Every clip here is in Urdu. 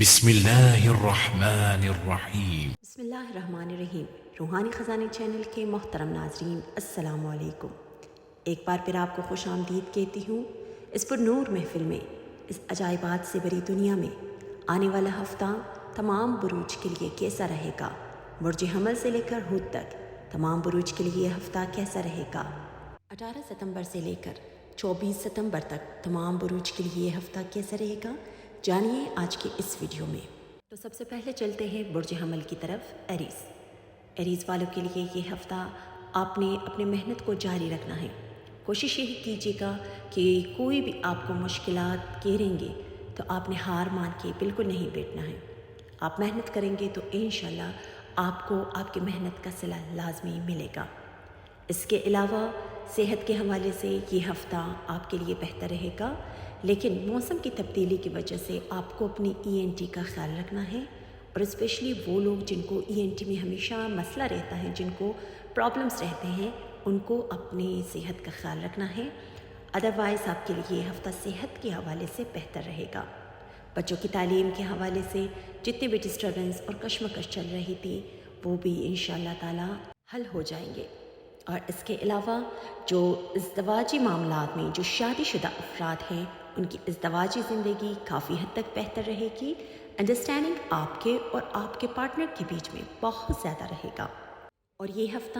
بسم اللہ الرحمن الرحیم۔ بسم اللہ الرحمن الرحیم۔ روحانی خزانے چینل کے محترم ناظرین، السلام علیکم۔ ایک بار پھر آپ کو خوش آمدید کہتی ہوں اس پر نور محفل میں، اس عجائبات سے بری دنیا میں۔ آنے والا ہفتہ تمام بروج کے لیے کیسا رہے گا؟ برج حمل سے لے کر حوت تک تمام بروج کے لیے یہ ہفتہ کیسا رہے گا؟ 18 ستمبر سے لے کر 24 ستمبر تک تمام بروج کے لیے یہ ہفتہ کیسا رہے گا؟ جانیے آج کے اس ویڈیو میں۔ تو سب سے پہلے چلتے ہیں برج حمل کی طرف۔ ایریز والوں کے لیے یہ ہفتہ آپ نے اپنی محنت کو جاری رکھنا ہے۔ کوشش یہی کیجیے گا کہ کوئی بھی آپ کو مشکلات گھیریں گے تو آپ نے ہار مان کے بالکل نہیں بیٹھنا ہے۔ آپ محنت کریں گے تو انشاءاللہ آپ کو آپ کی محنت کا صلہ لازمی ملے گا۔ اس کے علاوہ صحت کے حوالے سے یہ ہفتہ آپ کے لیے بہتر رہے گا، لیکن موسم کی تبدیلی کی وجہ سے آپ کو اپنی ENT کا خیال رکھنا ہے، اور اسپیشلی وہ لوگ جن کو ENT میں ہمیشہ مسئلہ رہتا ہے، جن کو پرابلمس رہتے ہیں، ان کو اپنی صحت کا خیال رکھنا ہے۔ ادروائز آپ کے لیے یہ ہفتہ صحت کے حوالے سے بہتر رہے گا۔ بچوں کی تعلیم کے حوالے سے جتنے بھی ڈسٹربنس اور کشمکش چل رہی تھی وہ بھی انشاءاللہ تعالی حل ہو جائیں گے۔ اور اس کے علاوہ جو ازدواجی معاملات میں جو شادی شدہ افراد ہیں، ان کی ازدواجی زندگی کافی حد تک بہتر رہے گی۔ انڈرسٹینڈنگ آپ کے اور آپ کے پارٹنر کے بیچ میں بہت زیادہ رہے گا۔ اور یہ ہفتہ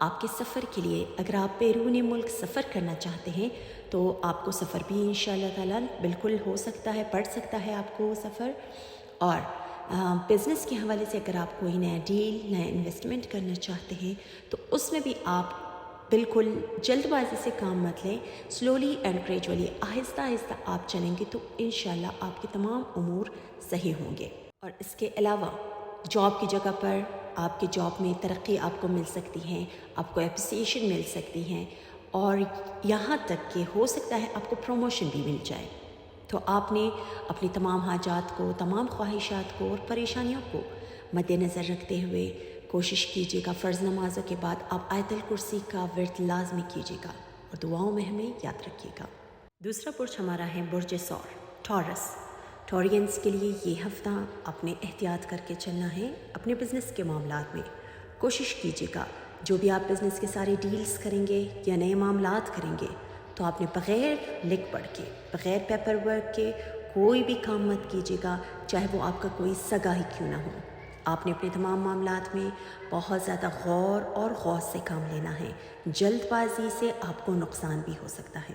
آپ کے سفر کے لیے، اگر آپ بیرون ملک سفر کرنا چاہتے ہیں تو آپ کو سفر بھی انشاءاللہ تعالیٰ بالکل ہو سکتا ہے، پڑ سکتا ہے آپ کو وہ سفر۔ اور بزنس کے حوالے سے اگر آپ کوئی نیا ڈیل، نیا انویسٹمنٹ کرنا چاہتے ہیں تو اس میں بھی آپ بالکل جلد بازی سے کام مت لیں، سلولی اینڈ گریجولی، آہستہ آہستہ آپ چلیں گے تو انشاءاللہ آپ کے تمام امور صحیح ہوں گے۔ اور اس کے علاوہ جاب کی جگہ پر آپ کے جاب میں ترقی آپ کو مل سکتی ہے، آپ کو اپریسیشن مل سکتی ہے، اور یہاں تک کہ ہو سکتا ہے آپ کو پروموشن بھی مل جائے۔ تو آپ نے اپنی تمام حاجات کو، تمام خواہشات کو اور پریشانیوں کو مد نظر رکھتے ہوئے کوشش کیجیے گا، فرض نمازوں کے بعد آپ آیت الکرسی کا ورد لازمی کیجیے گا اور دعاؤں میں ہمیں یاد رکھیے گا۔ دوسرا برج ہمارا ہے برج ثور، ٹورس۔ ٹورینس کے لیے یہ ہفتہ آپ نے احتیاط کر کے چلنا ہے۔ اپنے بزنس کے معاملات میں کوشش کیجیے گا، جو بھی آپ بزنس کے سارے ڈیلز کریں گے یا نئے معاملات کریں گے تو آپ نے بغیر لکھ پڑھ کے، بغیر پیپر ورک کے کوئی بھی کام مت کیجیے گا، چاہے وہ آپ کا کوئی سگا ہی کیوں نہ ہو۔ آپ نے اپنے تمام معاملات میں بہت زیادہ غور اور غوث سے کام لینا ہے، جلد بازی سے آپ کو نقصان بھی ہو سکتا ہے۔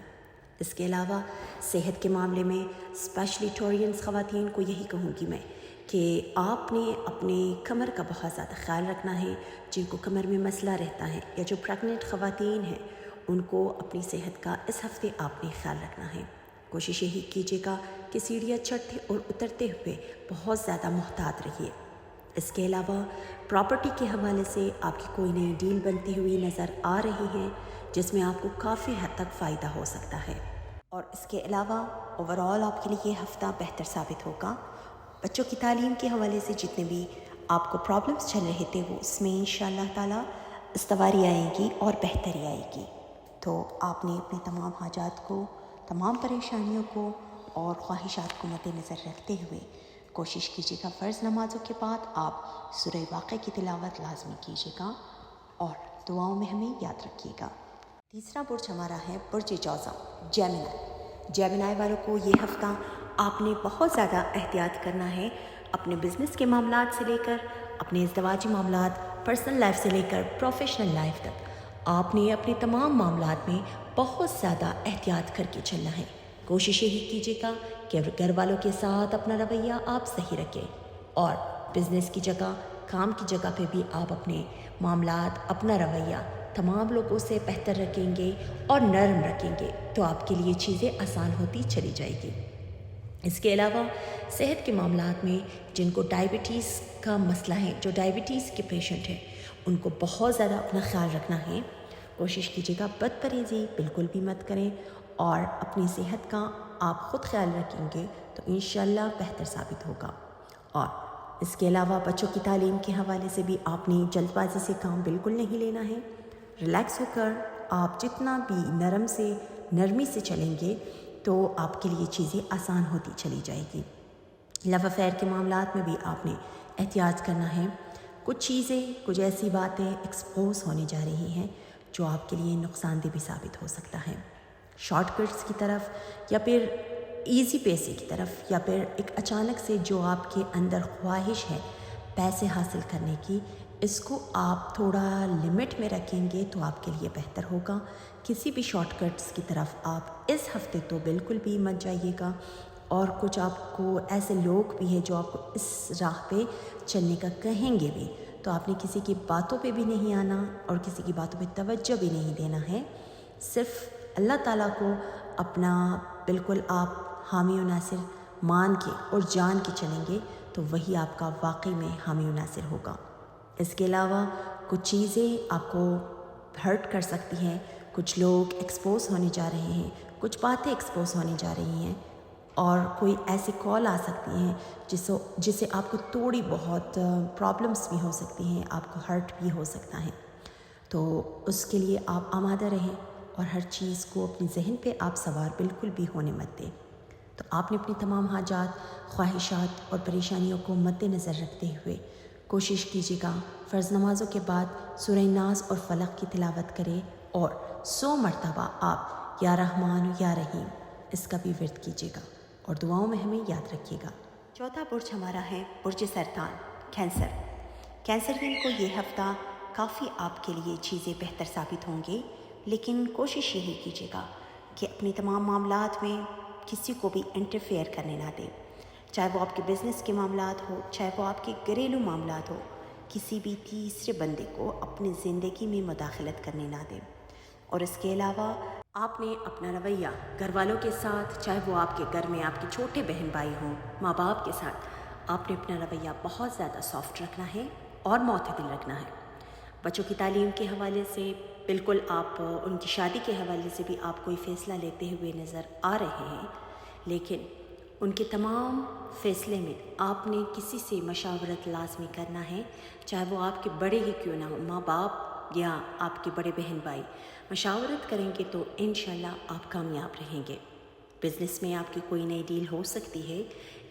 اس کے علاوہ صحت کے معاملے میں اسپیشلی ٹورینس خواتین کو یہی کہوں گی میں کہ آپ نے اپنے کمر کا بہت زیادہ خیال رکھنا ہے۔ جن کو کمر میں مسئلہ رہتا ہے یا جو پریگننٹ خواتین ہیں، ان کو اپنی صحت کا اس ہفتے آپ نے خیال رکھنا ہے۔ کوشش یہی کیجیے گا کہ سیڑھیاں چڑھتے اور اترتے ہوئے بہت زیادہ محتاط رہیے۔ اس کے علاوہ پراپرٹی کے حوالے سے آپ کی کوئی نئی ڈیل بنتی ہوئی نظر آ رہی ہے جس میں آپ کو کافی حد تک فائدہ ہو سکتا ہے۔ اور اس کے علاوہ اوورآل آپ کے لیے یہ ہفتہ بہتر ثابت ہوگا۔ بچوں کی تعلیم کے حوالے سے جتنے بھی آپ کو پرابلمس چل رہے تھے وہ اس میں انشاءاللہ تعالیٰ استواری آئے گی اور بہتری آئے گی۔ تو آپ نے اپنے تمام حاجات کو، تمام پریشانیوں کو اور خواہشات کو مد نظر رکھتے ہوئے کوشش کیجیے گا، فرض نمازوں کے بعد آپ سورہ واقعہ کی تلاوت لازمی کیجیے گا اور دعاؤں میں ہمیں یاد رکھیے گا۔ تیسرا برج ہمارا ہے برج جوزا، جیمنائی والوں کو یہ ہفتہ آپ نے بہت زیادہ احتیاط کرنا ہے۔ اپنے بزنس کے معاملات سے لے کر اپنے ازدواجی معاملات، پرسنل لائف سے لے کر پروفیشنل لائف تک آپ نے اپنے تمام معاملات میں بہت زیادہ احتیاط کر کے چلنا ہے۔ کوشش یہی کیجیے گا کہ گھر والوں کے ساتھ اپنا رویہ آپ صحیح رکھیں، اور بزنس کی جگہ، کام کی جگہ پہ بھی آپ اپنے معاملات، اپنا رویہ تمام لوگوں سے بہتر رکھیں گے اور نرم رکھیں گے تو آپ کے لیے چیزیں آسان ہوتی چلی جائے گی۔ اس کے علاوہ صحت کے معاملات میں جن کو ڈائبٹیز کا مسئلہ ہے، جو ڈائبٹیز کے پیشنٹ ہیں، ان کو بہت زیادہ اپنا خیال رکھنا ہے۔ کوشش کیجیے گا بد پرہیزی بالکل بھی مت کریں، اور اپنی صحت کا آپ خود خیال رکھیں گے تو انشاءاللہ بہتر ثابت ہوگا۔ اور اس کے علاوہ بچوں کی تعلیم کے حوالے سے بھی آپ نے جلد بازی سے کام بالکل نہیں لینا ہے۔ ریلیکس ہو کر آپ جتنا بھی نرمی سے چلیں گے تو آپ کے لیے چیزیں آسان ہوتی چلی جائے گی۔ لو افیئر کے معاملات میں بھی آپ نے احتیاط کرنا ہے. کچھ چیزیں، کچھ ایسی باتیں ایکسپوز ہونے جا رہی ہیں جو آپ کے لیے نقصان دہ بھی ثابت ہو سکتا ہے. شارٹ کٹس کی طرف یا پھر ایزی پیسے کی طرف یا پھر ایک اچانک سے جو آپ کے اندر خواہش ہے پیسے حاصل کرنے کی، اس کو آپ تھوڑا لمٹ میں رکھیں گے تو آپ کے لیے بہتر ہوگا. کسی بھی شارٹ کٹس کی طرف آپ اس ہفتے تو بالکل بھی مت جائیے گا. اور کچھ آپ کو ایسے لوگ بھی ہیں جو آپ کو اس راہ پہ چلنے کا کہیں گے بھی، تو آپ نے کسی کی باتوں پہ بھی نہیں آنا اور کسی کی باتوں پہ توجہ بھی نہیں دینا ہے. صرف اللہ تعالیٰ کو اپنا بالکل آپ حامی و ناصر مان کے اور جان کے چلیں گے تو وہی آپ کا واقعی میں حامی و ناصر ہوگا. اس کے علاوہ کچھ چیزیں آپ کو ہرٹ کر سکتی ہیں، کچھ لوگ ایکسپوز ہونے جا رہے ہیں، کچھ باتیں ایکسپوز ہونے جا رہی ہیں اور کوئی ایسی کال آ سکتی ہیں جسے آپ کو تھوڑی بہت پرابلمس بھی ہو سکتی ہیں، آپ کو ہرٹ بھی ہو سکتا ہے. تو اس کے لیے آپ آمادہ رہیں اور ہر چیز کو اپنے ذہن پہ آپ سوار بالکل بھی ہونے مت دیں. تو آپ نے اپنی تمام حاجات، خواہشات اور پریشانیوں کو مد نظر رکھتے ہوئے کوشش کیجیے گا فرض نمازوں کے بعد سورہ ناس اور فلق کی تلاوت کریں اور 100 مرتبہ آپ یا رحمان یا رحیم اس کا بھی ورد کیجیے گا اور دعاؤں میں ہمیں یاد رکھیے گا. چوتھا برج ہمارا ہے برج سرطان، کینسر. کینسرین کو یہ ہفتہ کافی آپ کے لیے چیزیں بہتر ثابت ہوں گی، لیکن کوشش یہی کیجیے گا کہ اپنے تمام معاملات میں کسی کو بھی انٹرفیئر کرنے نہ دیں. چاہے وہ آپ کے بزنس کے معاملات ہو، چاہے وہ آپ کے گھریلو معاملات ہو، کسی بھی تیسرے بندے کو اپنی زندگی میں مداخلت کرنے نہ دیں. اور اس کے علاوہ آپ نے اپنا رویہ گھر والوں کے ساتھ، چاہے وہ آپ کے گھر میں آپ کے چھوٹے بہن بھائی ہوں، ماں باپ کے ساتھ، آپ نے اپنا رویہ بہت زیادہ سافٹ رکھنا ہے اور معتدل رکھنا ہے. بچوں کی تعلیم کے حوالے سے بالکل آپ ان کی شادی کے حوالے سے بھی آپ کوئی فیصلہ لیتے ہوئے نظر آ رہے ہیں، لیکن ان کے تمام فیصلے میں آپ نے کسی سے مشاورت لازمی کرنا ہے، چاہے وہ آپ کے بڑے ہی کیوں نہ ہو، ماں باپ یا آپ کے بڑے بہن بھائی. مشاورت کریں گے تو انشاءاللہ آپ کامیاب رہیں گے. بزنس میں آپ کی کوئی نئی ڈیل ہو سکتی ہے،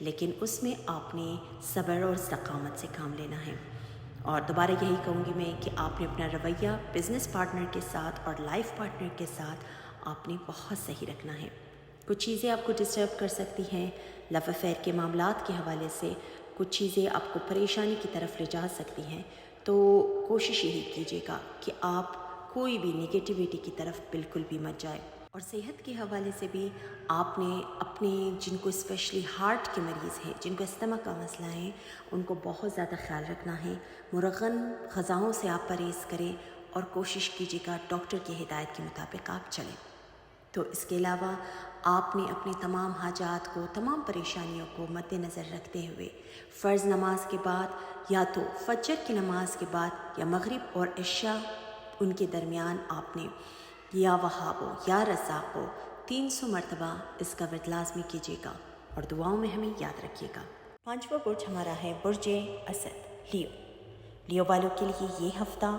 لیکن اس میں آپ نے صبر اور استقامت سے کام لینا ہے. اور دوبارہ یہی کہوں گی میں کہ آپ نے اپنا رویہ بزنس پارٹنر کے ساتھ اور لائف پارٹنر کے ساتھ آپ نے بہت صحیح رکھنا ہے. کچھ چیزیں آپ کو ڈسٹرب کر سکتی ہیں لو افیئر کے معاملات کے حوالے سے، کچھ چیزیں آپ کو پریشانی کی طرف لے جا سکتی ہیں. تو کوشش یہی کیجیے گا کہ آپ کوئی بھی نگیٹیوٹی کی طرف بالکل بھی مت جائے. اور صحت کے حوالے سے بھی آپ نے اپنے جن کو اسپیشلی ہارٹ کے مریض ہیں، جن کو استمک کا مسئلہ ہے، ان کو بہت زیادہ خیال رکھنا ہے. مرغن غذاؤں سے آپ پرہیز کریں اور کوشش کیجیے گا ڈاکٹر کی ہدایت کے مطابق آپ چلیں. تو اس کے علاوہ آپ نے اپنی تمام حاجات کو، تمام پریشانیوں کو مد نظر رکھتے ہوئے فرض نماز کے بعد یا تو فجر کی نماز کے بعد یا مغرب اور عشاء ان کے درمیان آپ نے یا وہاب ہو یا رزاق ہو 300 مرتبہ اس کا ورد لازمی کیجیے گا اور دعاؤں میں ہمیں یاد رکھیے گا. پانچواں برج ہمارا ہے برج اسد، لیو. لیو والوں کے لیے یہ ہفتہ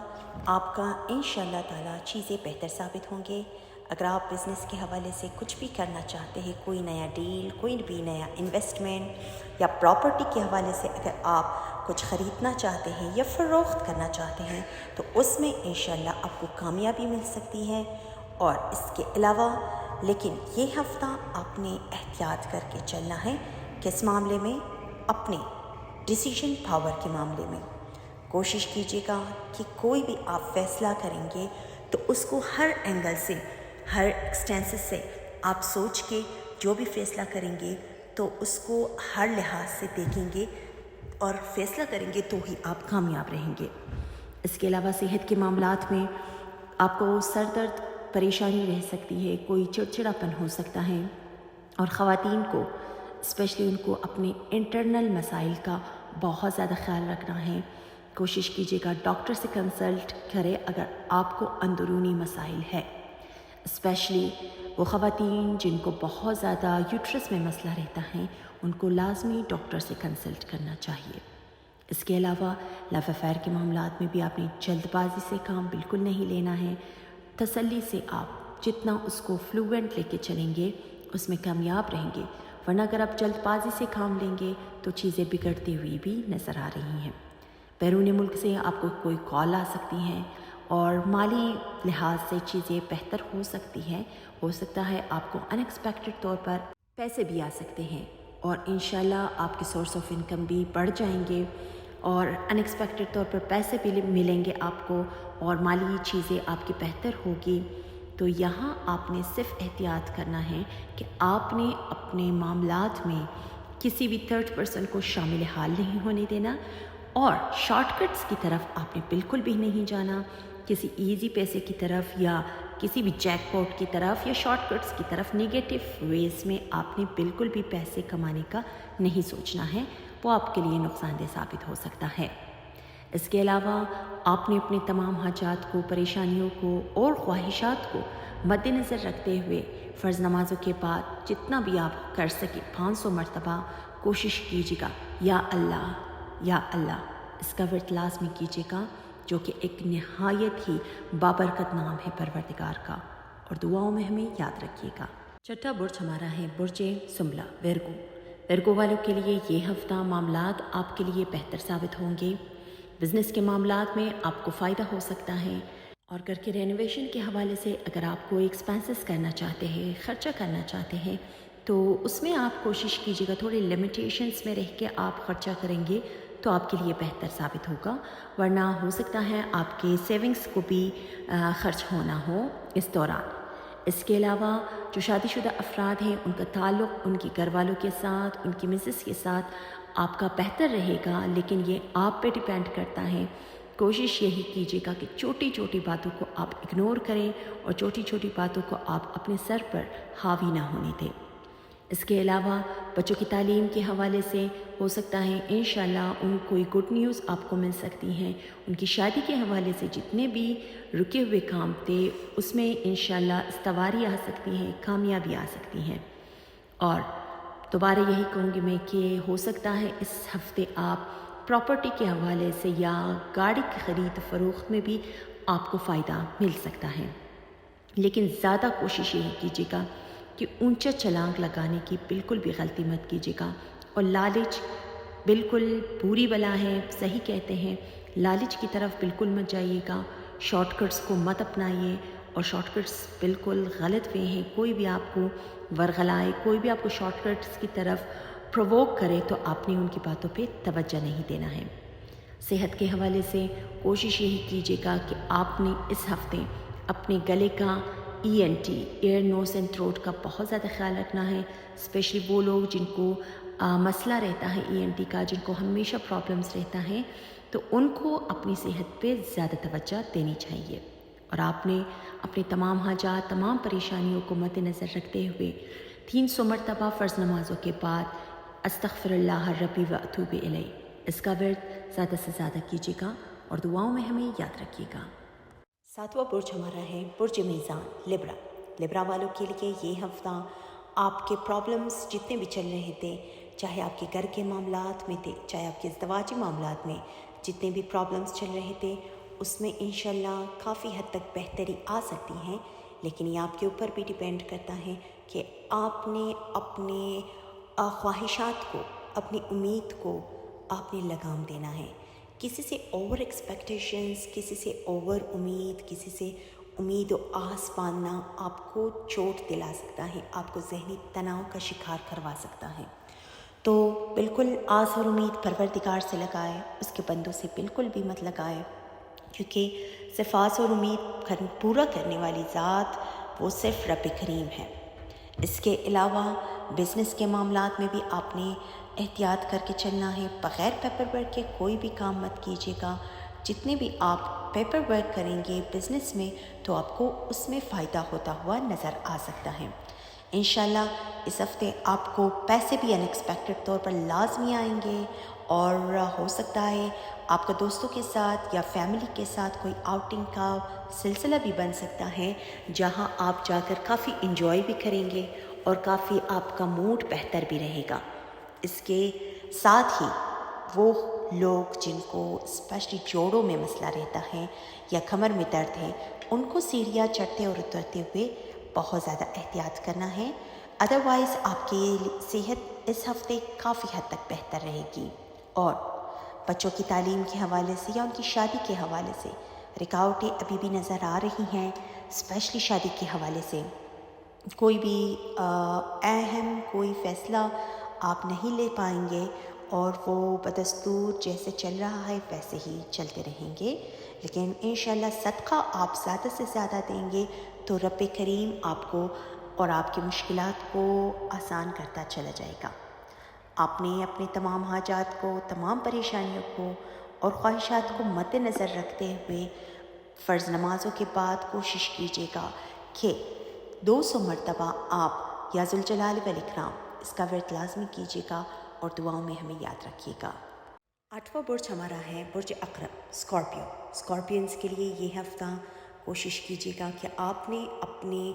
آپ کا انشاءاللہ تعالی چیزیں بہتر ثابت ہوں گے. اگر آپ بزنس کے حوالے سے کچھ بھی کرنا چاہتے ہیں، کوئی نیا ڈیل، کوئی بھی نیا انویسٹمنٹ یا پراپرٹی کے حوالے سے اگر آپ کچھ خریدنا چاہتے ہیں یا فروخت کرنا چاہتے ہیں تو اس میں انشاءاللہ آپ کو کامیابی مل سکتی ہے. اور اس کے علاوہ لیکن یہ ہفتہ آپ نے احتیاط کر کے چلنا ہے. کس معاملے میں؟ اپنے ڈیسیژن پاور کے معاملے میں. کوشش کیجیے گا کہ کوئی بھی آپ فیصلہ کریں گے تو اس کو ہر اینگل سے، ہر ایکسٹینسس سے آپ سوچ کے جو بھی فیصلہ کریں گے تو اس کو ہر لحاظ سے دیکھیں گے اور فیصلہ کریں گے تو ہی آپ کامیاب رہیں گے. اس کے علاوہ صحت کے معاملات میں آپ کو سر درد، پریشانی رہ سکتی ہے، کوئی چڑچڑاپن ہو سکتا ہے. اور خواتین کو اسپیشلی ان کو اپنے انٹرنل مسائل کا بہت زیادہ خیال رکھنا ہے. کوشش کیجیے گا ڈاکٹر سے کنسلٹ کرے اگر آپ کو اندرونی مسائل ہے. اسپیشلی وہ خواتین جن کو بہت زیادہ یوٹرس میں مسئلہ رہتا ہے، ان کو لازمی ڈاکٹر سے کنسلٹ کرنا چاہیے. اس کے علاوہ لو افیئر کے معاملات میں بھی آپ نے جلد بازی سے کام بالکل نہیں لینا ہے. تسلی سے آپ جتنا اس کو فلوئنٹ لے کے چلیں گے اس میں کامیاب رہیں گے. ورنہ اگر آپ جلد بازی سے کام لیں گے تو چیزیں بگڑتی ہوئی بھی نظر آ رہی ہیں۔ بیرون ملک سے آپ کو کوئی کال آ سکتی ہیں اور مالی لحاظ سے چیزیں بہتر ہو سکتی ہیں۔ ہو سکتا ہے آپ کو ان ایکسپیکٹڈ طور پر پیسے بھی آ سکتے ہیں اور انشاءاللہ آپ کے سورس آف انکم بھی بڑھ جائیں گے اور ان ایکسپیکٹڈ طور پر پیسے بھی ملیں گے آپ کو اور مالی چیزیں آپ کی بہتر ہوگی۔ تو یہاں آپ نے صرف احتیاط کرنا ہے کہ آپ نے اپنے معاملات میں کسی بھی تھرڈ پرسن کو شامل حال نہیں ہونے دینا اور شارٹ کٹس کی طرف آپ نے بالکل بھی نہیں جانا، کسی ایزی پیسے کی طرف یا کسی بھی جیک پاٹ کی طرف یا شارٹ کٹس کی طرف نیگیٹو ویز میں آپ نے بالکل بھی پیسے کمانے کا نہیں سوچنا ہے، وہ آپ کے لیے نقصان دہ ثابت ہو سکتا ہے۔ اس کے علاوہ آپ نے اپنے تمام حاجات کو، پریشانیوں کو اور خواہشات کو مد نظر رکھتے ہوئے فرض نمازوں کے بعد جتنا بھی آپ کر سکیں 500 مرتبہ کوشش کیجیے گا یا اللہ اس کا ورد لازمی کیجیے گا، جو کہ ایک نہایت ہی بابرکت نام ہے پروردگار کا، اور دعاؤں میں ہمیں یاد رکھیے گا۔ چھٹا برج ہمارا ہے برج سنبلہ، ویرگو والوں کے لیے یہ ہفتہ معاملات آپ کے لیے بہتر ثابت ہوں گے۔ بزنس کے معاملات میں آپ کو فائدہ ہو سکتا ہے اور گھر کے رینوویشن کے حوالے سے اگر آپ کو ایکسپینسز کرنا چاہتے ہیں، خرچہ کرنا چاہتے ہیں، تو اس میں آپ کوشش کیجیے گا تھوڑے لمیٹیشنز میں رہ کے آپ خرچہ کریں گے تو آپ کے لیے بہتر ثابت ہوگا، ورنہ ہو سکتا ہے آپ کے سیونگز کو بھی خرچ ہونا ہو اس دوران۔ اس کے علاوہ جو شادی شدہ افراد ہیں ان کا تعلق ان کی گھر والوں کے ساتھ، ان کی مسز کے ساتھ آپ کا بہتر رہے گا، لیکن یہ آپ پہ ڈیپینڈ کرتا ہے۔ کوشش یہی کیجیے گا کہ چھوٹی چھوٹی باتوں کو آپ اگنور کریں اور چھوٹی چھوٹی باتوں کو آپ اپنے سر پر حاوی نہ ہونے دیں۔ اس کے علاوہ بچوں کی تعلیم کے حوالے سے ہو سکتا ہے انشاءاللہ ان کوئی گڈ نیوز آپ کو مل سکتی ہیں۔ ان کی شادی کے حوالے سے جتنے بھی رکے ہوئے کام تھے اس میں انشاءاللہ استواری آ سکتی ہیں، کامیابی آ سکتی ہیں۔ اور دوبارہ یہی کہوں گی میں کہ ہو سکتا ہے اس ہفتے آپ پراپرٹی کے حوالے سے یا گاڑی کی خرید فروخت میں بھی آپ کو فائدہ مل سکتا ہے، لیکن زیادہ کوشش یہی کیجیے گا کہ اونچا چھلانگ لگانے کی بالکل بھی غلطی مت کیجیے گا، اور لالچ بالکل بری بلا ہے، صحیح کہتے ہیں، لالچ کی طرف بالکل مت جائیے گا، شارٹ کٹس کو مت اپنائیے، اور شارٹ کٹس بالکل غلط وے ہیں۔ کوئی بھی آپ کو ورغلائے، کوئی بھی آپ کو شارٹ کٹس کی طرف پرووک کرے تو آپ نے ان کی باتوں پہ توجہ نہیں دینا ہے۔ صحت کے حوالے سے کوشش یہی کیجیے گا کہ آپ نے اس ہفتے اپنے گلے کا ENT ear nose and throat کا بہت زیادہ خیال رکھنا ہے، اسپیشلی وہ لوگ جن کو مسئلہ رہتا ہے ENT کا، جن کو ہمیشہ پرابلمز رہتا ہے، تو ان کو اپنی صحت پہ زیادہ توجہ دینی چاہیے، اور آپ نے اپنے تمام حاجات، تمام پریشانیوں کو مد نظر رکھتے ہوئے 300 مرتبہ فرض نمازوں کے بعد استغفر اللہ ربی و اتوب الیہ اس کا ورد زیادہ سے زیادہ کیجیے گا، اور دعاؤں میں ہمیں یاد رکھیے گا۔ ساتواں برج ہمارا ہے برج میزان، لبرا والوں کے لیے یہ ہفتہ آپ کے پرابلمز جتنے بھی چل رہے تھے، چاہے آپ کے گھر کے معاملات میں تھے، چاہے آپ کے ازدواجی معاملات میں جتنے بھی پرابلمز چل رہے تھے، اس میں انشاءاللہ کافی حد تک بہتری آ سکتی ہیں، لیکن یہ آپ کے اوپر بھی ڈیپینڈ کرتا ہے کہ آپ نے اپنے خواہشات کو، اپنی امید کو آپ نے لگام دینا ہے۔ کسی سے اوور ایکسپیکٹیشنز، کسی سے اوور امید، کسی سے امید و آس باندھنا آپ کو چوٹ دلا سکتا ہے، آپ کو ذہنی تناؤ کا شکار کروا سکتا ہے۔ تو بالکل آس اور امید پروردگار سے لگائے، اس کے بندوں سے بالکل بھی مت لگائے، کیونکہ صرف آس اور امید پورا کرنے والی ذات وہ صرف رب کریم ہے۔ اس کے علاوہ بزنس کے معاملات میں بھی آپ نے احتیاط کر کے چلنا ہے، بغیر پیپر ورک کے کوئی بھی کام مت کیجیے گا۔ جتنے بھی آپ پیپر ورک کریں گے بزنس میں تو آپ کو اس میں فائدہ ہوتا ہوا نظر آ سکتا ہے۔ انشاءاللہ اس ہفتے آپ کو پیسے بھی ان ایکسپیکٹڈ طور پر لازمی آئیں گے، اور ہو سکتا ہے آپ کا دوستوں کے ساتھ یا فیملی کے ساتھ کوئی آؤٹنگ کا سلسلہ بھی بن سکتا ہے، جہاں آپ جا کر کافی انجوائے بھی کریں گے اور کافی آپ کا موڈ بہتر بھی رہے گا۔ اس کے ساتھ ہی وہ لوگ جن کو اسپیشلی جوڑوں میں مسئلہ رہتا ہے یا کمر میں درد ہے، ان کو سیڑھیاں چڑھتے اور اترتے ہوئے بہت زیادہ احتیاط کرنا ہے۔ ادروائز آپ کی صحت اس ہفتے کافی حد تک بہتر رہے گی، اور بچوں کی تعلیم کے حوالے سے یا ان کی شادی کے حوالے سے رکاوٹیں ابھی بھی نظر آ رہی ہیں، اسپیشلی شادی کے حوالے سے کوئی بھی اہم کوئی فیصلہ آپ نہیں لے پائیں گے، اور وہ بدستور جیسے چل رہا ہے ویسے ہی چلتے رہیں گے، لیکن انشاءاللہ صدقہ آپ زیادہ سے زیادہ دیں گے تو رب کریم آپ کو اور آپ کی مشکلات کو آسان کرتا چلا جائے گا۔ آپ نے اپنے تمام حاجات کو، تمام پریشانیوں کو اور خواہشات کو مد نظر رکھتے ہوئے فرض نمازوں کے بعد کوشش کیجیے گا کہ 200 مرتبہ آپ یا ذوالجلال والاکرام اس کا ورد لازمی کیجیے گا اور دعاؤں میں ہمیں یاد رکھیے گا۔ 8واں برج ہمارا ہے برج عقرب، اسکارپیو۔ اسکارپینس کے لیے یہ ہفتہ کوشش کیجیے گا کہ آپ نے اپنی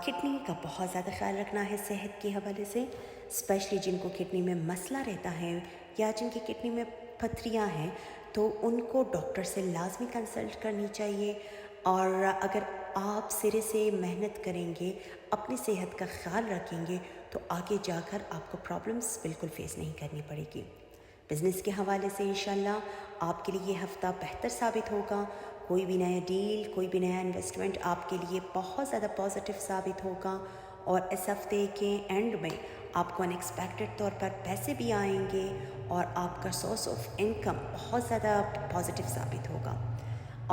کڈنی کا بہت زیادہ خیال رکھنا ہے صحت کے حوالے سے، اسپیشلی جن کو کڈنی میں مسئلہ رہتا ہے یا جن کی کڈنی میں پتھریاں ہیں تو ان کو ڈاکٹر سے لازمی کنسلٹ کرنی چاہیے، اور اگر آپ سرے سے محنت کریں گے، اپنی صحت کا خیال رکھیں گے تو آگے جا کر آپ کو پرابلمس بالکل فیس نہیں کرنی پڑے گی۔ بزنس کے حوالے سے انشاءاللہ آپ کے لیے یہ ہفتہ بہتر ثابت ہوگا، کوئی بھی نیا ڈیل، کوئی بھی نیا انویسٹمنٹ آپ کے لیے بہت زیادہ پازیٹیو ثابت ہوگا، اور اس ہفتے کے اینڈ میں آپ کو ان ایکسپیکٹڈ طور پر پیسے بھی آئیں گے اور آپ کا سورس آف انکم بہت زیادہ پازیٹیو ثابت ہوگا۔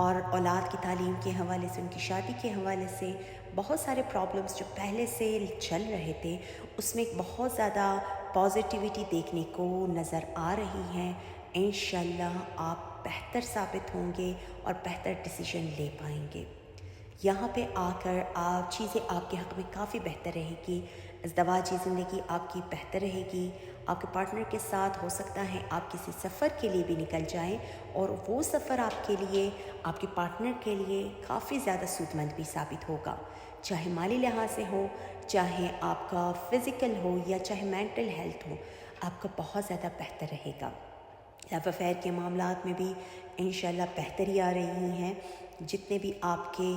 اور اولاد کی تعلیم کے حوالے سے، ان کی شادی کے حوالے سے بہت سارے پرابلمس جو پہلے سے چل رہے تھے اس میں ایک بہت زیادہ پازیٹیوٹی دیکھنے کو نظر آ رہی ہے۔ انشاءاللہ آپ بہتر ثابت ہوں گے اور بہتر ڈیسیژن لے پائیں گے۔ یہاں پہ آ کر چیزیں آپ کے حق میں کافی بہتر رہے گی، ازدواجی زندگی آپ کی بہتر رہے گی، آپ کے پارٹنر کے ساتھ ہو سکتا ہے آپ کسی سفر کے لیے بھی نکل جائیں، اور وہ سفر آپ کے لیے، آپ کے پارٹنر کے لیے کافی زیادہ سود مند بھی ثابت ہوگا، چاہے مالی لحاظ سے ہو، چاہے آپ کا فزیکل ہو یا چاہے مینٹل ہیلتھ ہو، آپ کا بہت زیادہ بہتر رہے گا۔ لو افیئر کے معاملات میں بھی انشاءاللہ بہتری آ رہی ہیں، جتنے بھی آپ کے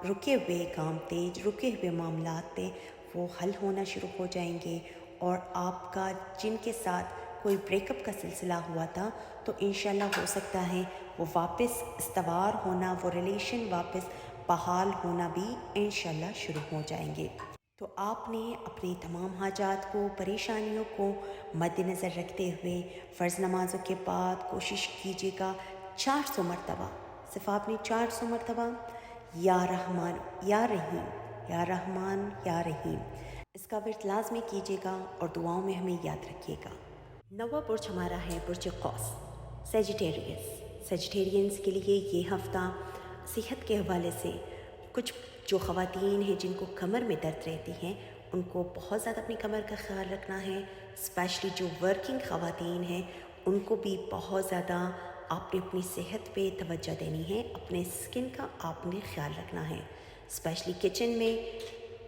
رکے ہوئے کام تھے، رکے ہوئے معاملات تھے، وہ حل ہونا شروع ہو جائیں گے، اور آپ کا جن کے ساتھ کوئی بریک اپ کا سلسلہ ہوا تھا تو انشاءاللہ ہو سکتا ہے وہ واپس استوار ہونا، وہ ریلیشن واپس بحال ہونا بھی انشاءاللہ شروع ہو جائیں گے۔ تو آپ نے اپنی تمام حاجات کو، پریشانیوں کو مد نظر رکھتے ہوئے فرض نمازوں کے بعد کوشش کیجیے گا 400 مرتبہ، صرف آپ نے 400 مرتبہ یا رحمان یا رحیم، یا رحمان یا رحیم اس کا ورد لازمی کیجیے گا اور دعاؤں میں ہمیں یاد رکھیے گا۔ 9واں برج ہمارا ہے برج قوس، سیجیٹیرینس کے لیے یہ ہفتہ صحت کے حوالے سے کچھ جو خواتین ہیں جن کو کمر میں درد رہتی ہیں ان کو بہت زیادہ اپنی کمر کا خیال رکھنا ہے، اسپیشلی جو ورکنگ خواتین ہیں ان کو بھی بہت زیادہ آپ نے اپنی صحت پہ توجہ دینی ہے، اپنے اسکن کا آپ نے خیال رکھنا ہے، اسپیشلی کچن میں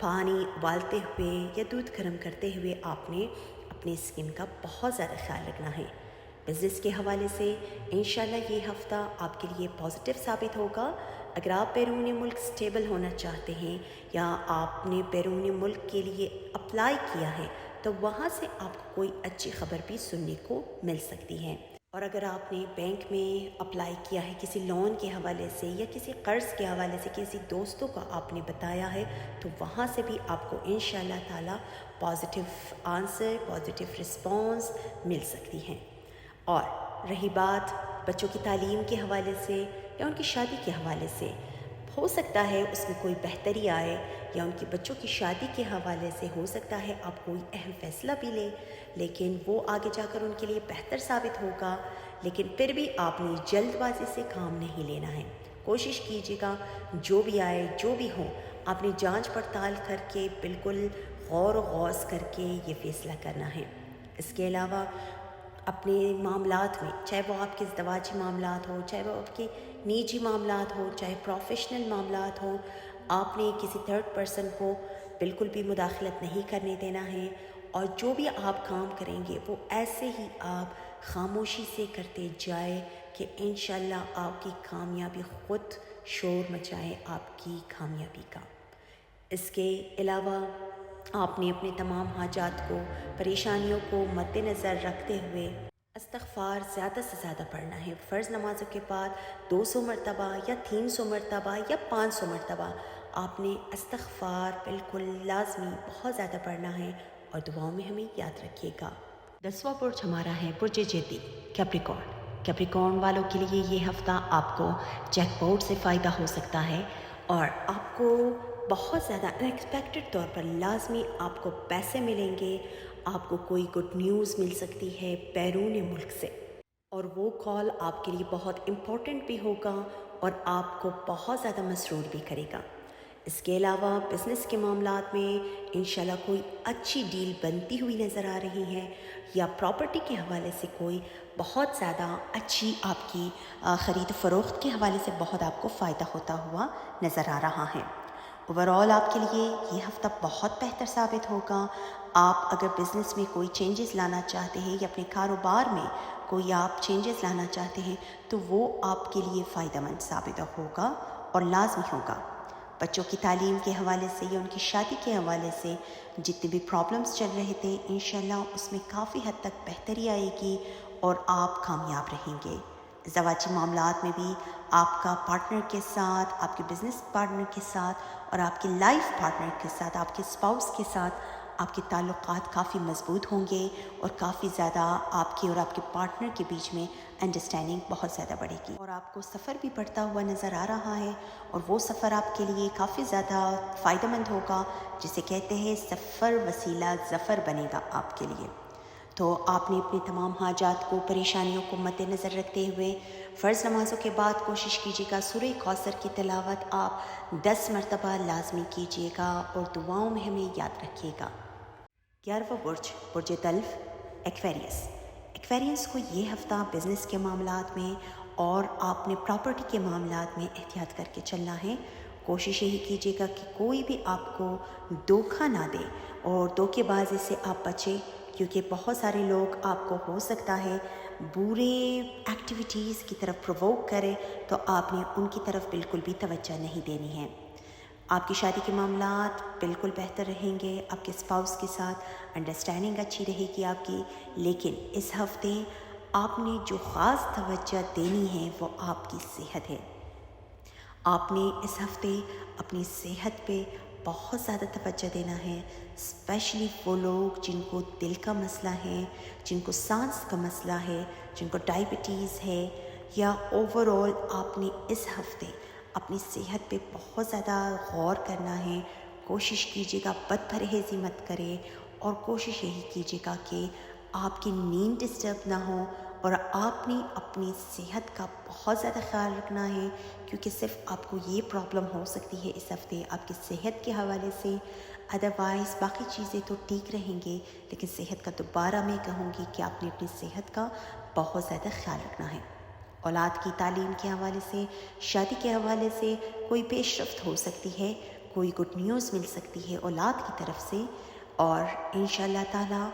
پانی ابالتے ہوئے یا دودھ گرم کرتے ہوئے آپ نے اپنی اسکن کا بہت زیادہ خیال رکھنا ہے۔ بزنس کے حوالے سے انشاءاللہ یہ ہفتہ آپ کے لیے پازیٹیو ثابت ہوگا۔ اگر آپ بیرون ملک سٹیبل ہونا چاہتے ہیں یا آپ نے بیرون ملک کے لیے اپلائی کیا ہے تو وہاں سے آپ کو کوئی اچھی خبر بھی سننے کو مل سکتی ہے، اور اگر آپ نے بینک میں اپلائی کیا ہے کسی لون کے حوالے سے یا کسی قرض کے حوالے سے، کسی دوستوں کا آپ نے بتایا ہے تو وہاں سے بھی آپ کو انشاءاللہ تعالی پازیٹیو آنسر، پازیٹیو رسپانس مل سکتی ہیں۔ اور رہی بات بچوں کی تعلیم کے حوالے سے یا ان کی شادی کے حوالے سے، ہو سکتا ہے اس میں کوئی بہتری آئے، یا ان کے بچوں کی شادی کے حوالے سے ہو سکتا ہے آپ کوئی اہم فیصلہ بھی لیں، لیکن وہ آگے جا کر ان کے لیے بہتر ثابت ہوگا، لیکن پھر بھی آپ نے جلد بازی سے کام نہیں لینا ہے۔ کوشش کیجیے گا جو بھی آئے جو بھی ہو آپ نے جانچ پڑتال کر کے بالکل غور و غوض کر کے یہ فیصلہ کرنا ہے۔ اس کے علاوہ اپنے معاملات میں، چاہے وہ آپ کے ازدواجی معاملات ہو، چاہے وہ آپ کے نجی معاملات ہو، چاہے پروفیشنل معاملات ہوں، آپ نے کسی تھرڈ پرسن کو بالکل بھی مداخلت نہیں کرنے دینا ہے، اور جو بھی آپ کام کریں گے وہ ایسے ہی آپ خاموشی سے کرتے جائے کہ انشاءاللہ آپ کی کامیابی خود شور مچائے آپ کی کامیابی کا۔ اس کے علاوہ آپ نے اپنے تمام حاجات کو، پریشانیوں کو مد نظر رکھتے ہوئے استغفار زیادہ سے زیادہ پڑھنا ہے۔ فرض نمازوں کے بعد 200 مرتبہ یا 300 مرتبہ یا 500 مرتبہ آپ نے استغفار بالکل لازمی بہت زیادہ پڑھنا ہے، اور دعاؤں میں ہمیں یاد رکھیے گا۔ 10واں برج ہمارا ہے برج جدی، کیپریکارن۔ کیپریکارن والوں کے لیے یہ ہفتہ آپ کو جیک پاٹ سے فائدہ ہو سکتا ہے، اور آپ کو بہت زیادہ انیکسپیکٹڈ طور پر لازمی آپ کو پیسے ملیں گے۔ آپ کو کوئی گڈ نیوز مل سکتی ہے بیرون ملک سے، اور وہ کال آپ کے لیے بہت امپورٹنٹ بھی ہوگا اور آپ کو بہت زیادہ مسرور بھی کرے گا۔ اس کے علاوہ بزنس کے معاملات میں انشاءاللہ کوئی اچھی ڈیل بنتی ہوئی نظر آ رہی ہے، یا پراپرٹی کے حوالے سے کوئی بہت زیادہ اچھی آپ کی خرید و فروخت کے حوالے سے بہت آپ کو فائدہ ہوتا ہوا نظر آ رہا ہے۔ اوورآل آپ کے لیے یہ ہفتہ بہت بہتر ثابت ہوگا۔ آپ اگر بزنس میں کوئی چینجز لانا چاہتے ہیں یا اپنے کاروبار میں کوئی آپ چینجز لانا چاہتے ہیں تو وہ آپ کے لیے فائدہ مند ثابت ہوگا اور لازمی ہوگا۔ بچوں کی تعلیم کے حوالے سے یا ان کی شادی کے حوالے سے جتنے بھی پرابلمز چل رہے تھے انشاءاللہ اس میں کافی حد تک بہتری آئے گی اور آپ کامیاب رہیں گے۔ زواجی معاملات میں بھی آپ کا پارٹنر کے ساتھ، آپ کے بزنس پارٹنر کے ساتھ اور آپ کے لائف پارٹنر کے ساتھ، آپ کے اسپاؤس کے ساتھ آپ کے تعلقات کافی مضبوط ہوں گے، اور کافی زیادہ آپ کے اور آپ کے پارٹنر کے بیچ میں انڈرسٹینڈنگ بہت زیادہ بڑھے گی، اور آپ کو سفر بھی بڑھتا ہوا نظر آ رہا ہے، اور وہ سفر آپ کے لیے کافی زیادہ فائدہ مند ہوگا، جسے کہتے ہیں سفر وسیلہ ظفر بنے گا آپ کے لیے۔ تو آپ نے اپنی تمام حاجات کو، پریشانیوں کو مد نظر رکھتے ہوئے فرض نمازوں کے بعد کوشش کیجیے گا سورہ کوثر کی تلاوت آپ 10 مرتبہ لازمی کیجیے گا، اور دعاؤں میں ہمیں یاد رکھیے گا۔ 11واں برج، برج طلف، ایکویریس۔ ایکویریس کو یہ ہفتہ بزنس کے معاملات میں اور آپ نے پراپرٹی کے معاملات میں احتیاط کر کے چلنا ہے۔ کوشش یہی کیجیے گا کہ کوئی بھی آپ کو دھوکہ نہ دے، اور دھوکے بازی سے آپ بچیں، کیونکہ بہت سارے لوگ آپ کو ہو سکتا ہے برے ایکٹیویٹیز کی طرف پرووک کرے، تو آپ نے ان کی طرف بالکل بھی توجہ نہیں دینی ہے۔ آپ کی شادی کے معاملات بالکل بہتر رہیں گے، آپ کے اسپاؤس کے ساتھ انڈرسٹینڈنگ اچھی رہے گی آپ کی، لیکن اس ہفتے آپ نے جو خاص توجہ دینی ہے وہ آپ کی صحت ہے۔ آپ نے اس ہفتے اپنی صحت پہ بہت زیادہ توجہ دینا ہے، اسپیشلی وہ لوگ جن کو دل کا مسئلہ ہے، جن کو سانس کا مسئلہ ہے، جن کو ڈائبٹیز ہے، یا اوورآل آپ نے اس ہفتے اپنی صحت پہ بہت زیادہ غور کرنا ہے۔ کوشش کیجیے گا بد پرہیزی مت کرے، اور کوشش یہی کیجیے گا کہ آپ کی نیند ڈسٹرب نہ ہو، اور آپ نے اپنی صحت کا بہت زیادہ خیال رکھنا ہے، کیونکہ صرف آپ کو یہ پرابلم ہو سکتی ہے اس ہفتے آپ کی صحت کے حوالے سے، ادروائز باقی چیزیں تو ٹھیک رہیں گے، لیکن صحت کا دوبارہ میں کہوں گی کہ آپ نے اپنی صحت کا بہت زیادہ خیال رکھنا ہے۔ اولاد کی تعلیم کے حوالے سے، شادی کے حوالے سے کوئی پیش رفت ہو سکتی ہے، کوئی گڈ نیوز مل سکتی ہے اولاد کی طرف سے، اور انشاءاللہ تعالی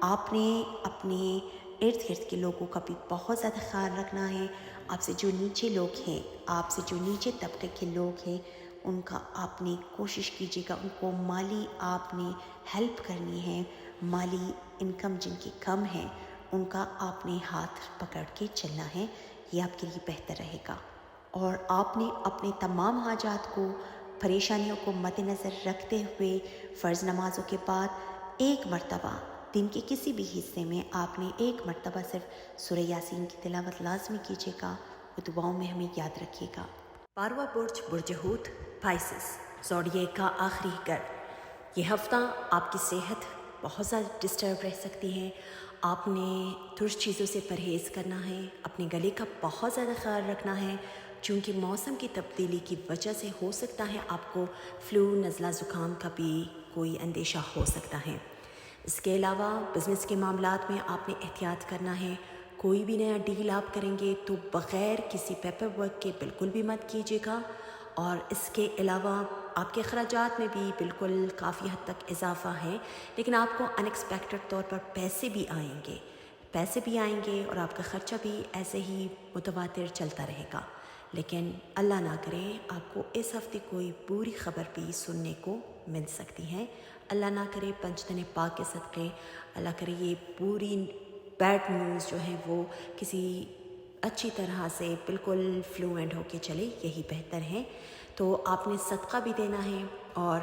آپ نے اپنے ارد گرد کے لوگوں کا بھی بہت زیادہ خیال رکھنا ہے۔ آپ سے جو نیچے لوگ ہیں، آپ سے جو نیچے طبقے کے لوگ ہیں، ان کا آپ نے کوشش کیجیے گا ان کو مالی آپ نے ہیلپ کرنی ہے، مالی انکم جن کی کم ہے ان کا آپ نے ہاتھ پکڑ کے چلنا ہے، یہ آپ کے لیے بہتر رہے گا۔ اور آپ نے اپنے تمام حاجات کو، پریشانیوں کو مد نظر رکھتے ہوئے فرض نمازوں کے بعد 1 مرتبہ دن کے کسی بھی حصے میں آپ نے 1 مرتبہ صرف سورہ یاسین کی تلاوت لازمی کیجیے گا، وہ دعاؤں میں ہمیں یاد رکھیے گا۔ 12واں برج، برج حوت، پائسس، زوڈیک کا آخری گھر۔ یہ ہفتہ آپ کی صحت بہت زیادہ ڈسٹرب رہ سکتی ہے، آپ نے ترش چیزوں سے پرہیز کرنا ہے، اپنے گلے کا بہت زیادہ خیال رکھنا ہے، چونکہ موسم کی تبدیلی کی وجہ سے ہو سکتا ہے آپ کو فلو، نزلہ زکام کا بھی کوئی اندیشہ ہو سکتا ہے۔ اس کے علاوہ بزنس کے معاملات میں آپ نے احتیاط کرنا ہے، کوئی بھی نیا ڈیل آپ کریں گے تو بغیر کسی پیپر ورک کے بالکل بھی مت کیجیے گا، اور اس کے علاوہ آپ کے اخراجات میں بھی بالکل کافی حد تک اضافہ ہے، لیکن آپ کو انیکسپیکٹڈ طور پر پیسے بھی آئیں گے اور آپ کا خرچہ بھی ایسے ہی متواتر چلتا رہے گا، لیکن اللہ نہ کرے آپ کو اس ہفتے کوئی بری خبر بھی سننے کو مل سکتی ہیں۔ اللہ نہ کرے پنجتن پاک کے صدقے اللہ کرے یہ پوری بیڈ نیوز جو ہے وہ کسی اچھی طرح سے بالکل فلوئنٹ ہو کے چلے، یہی بہتر ہے۔ تو آپ نے صدقہ بھی دینا ہے، اور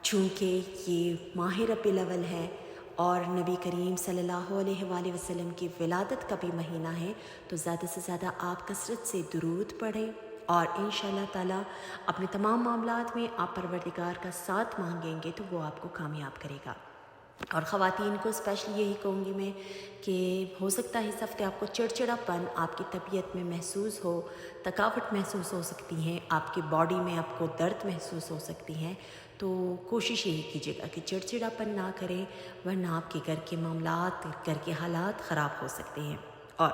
چونکہ یہ ماہ ربیع الاول ہے اور نبی کریم صلی اللہ علیہ وآلہ وسلم کی ولادت کا بھی مہینہ ہے، تو زیادہ سے زیادہ آپ کثرت سے درود پڑھیں، اور انشاءاللہ تعالیٰ اپنے تمام معاملات میں آپ پروردگار کا ساتھ مانگیں گے تو وہ آپ کو کامیاب کرے گا۔ اور خواتین کو اسپیشلی یہی کہوں گی میں کہ ہو سکتا ہے اس ہفتے آپ کو چڑچڑاپن آپ کی طبیعت میں محسوس ہو، تھکاوٹ محسوس ہو سکتی ہیں، آپ کی باڈی میں آپ کو درد محسوس ہو سکتی ہیں، تو کوشش یہی کیجیے گا کہ چڑچڑاپن نہ کریں، ورنہ آپ کے گھر کے معاملات، گھر کے حالات خراب ہو سکتے ہیں۔ اور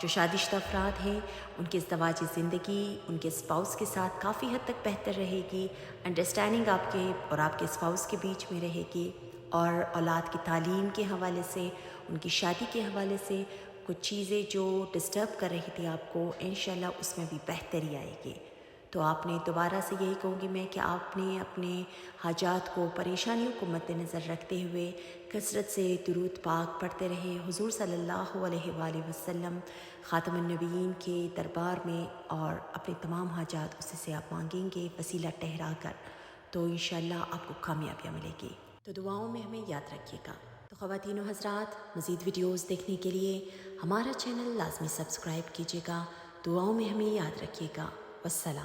جو شادی شدہ افراد ہیں ان کی ازدواجی زندگی ان کے اسپاؤس کے ساتھ کافی حد تک بہتر رہے گی، انڈرسٹینڈنگ آپ کے اور آپ کے اسپاؤس کے بیچ میں رہے گی، اور اولاد کی تعلیم کے حوالے سے، ان کی شادی کے حوالے سے کچھ چیزیں جو ڈسٹرب کر رہی تھی آپ کو، انشاءاللہ اس میں بھی بہتری آئے گی۔ تو آپ نے دوبارہ سے یہی کہوں گی میں کہ آپ نے اپنے حاجات کو، پریشانیوں کو مد نظر رکھتے ہوئے کثرت سے درود پاک پڑھتے رہے، حضور صلی اللہ علیہ وآلہ وسلم خاتم النبیین کے دربار میں، اور اپنے تمام حاجات اسی سے آپ مانگیں گے وسیلہ ٹھہرا کر، تو انشاءاللہ آپ کو کامیابیاں ملے گی۔ تو دعاؤں میں ہمیں یاد رکھیے گا۔ تو خواتین و حضرات، مزید ویڈیوز دیکھنے کے لیے ہمارا چینل لازمی سبسکرائب کیجیے گا۔ دعاؤں میں ہمیں یاد رکھیے گا۔ والسلام۔